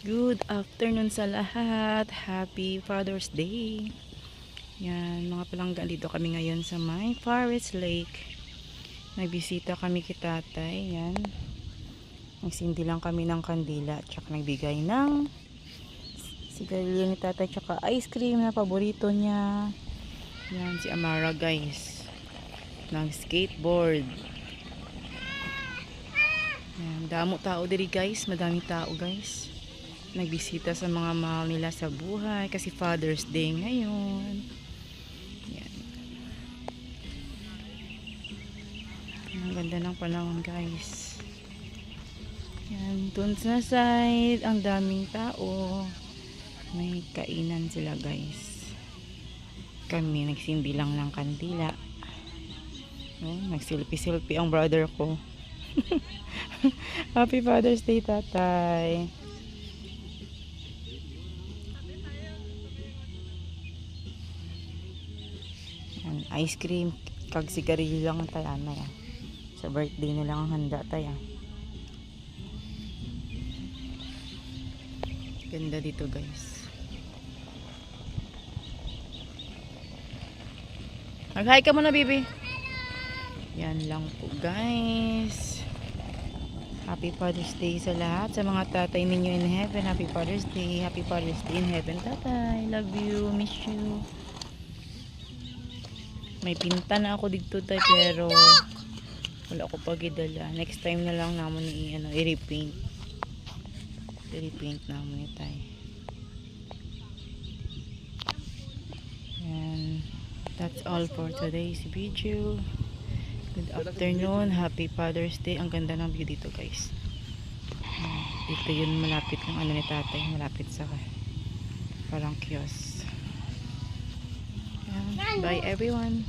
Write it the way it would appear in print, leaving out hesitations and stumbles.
Good afternoon sa lahat. Happy Father's Day. Yan, mga palangga, dito kami ngayon sa may Forest Lake. Nagbisita kami kay tatay. Yan. Nagsindi lang kami ng kandila at saka nagbigay ng sigarilyo ni tatay tsaka ice cream na paborito niya. Yan, si Amara guys. Nag-skateboard. Yan, damo tao diri guys. Madaming tao guys. Nagbisita sa mga mahal nila sa buhay kasi Father's Day ngayon. Yan. Ang ganda ng panahon guys. Yan, dun sa side ang daming tao. May kainan sila guys. Kami nagsindi lang ng kandila. Nagsilpi-silpi ang brother ko. Happy Father's Day tatay. Ice cream kag sigarilyo lang ang tayana ya. Sa birthday na lang ang handa taya. Ganda dito guys. Mag-hi ka muna baby. Yan lang po guys. Happy Father's Day sa lahat. Sa mga tatay ninyo in heaven, Happy Father's Day. Happy Father's Day in heaven tatay. Love you, miss you. May pinta na ako dito tayo pero wala ko pa gidala. Next time na lang naman i-repaint. I-repaint naman tayo. And that's all for today's video. Good afternoon. Happy Father's Day. Ang ganda ng view dito guys. Dito yun malapit ng ano ni tatay. Malapit sa parang kiosk. Bye everyone.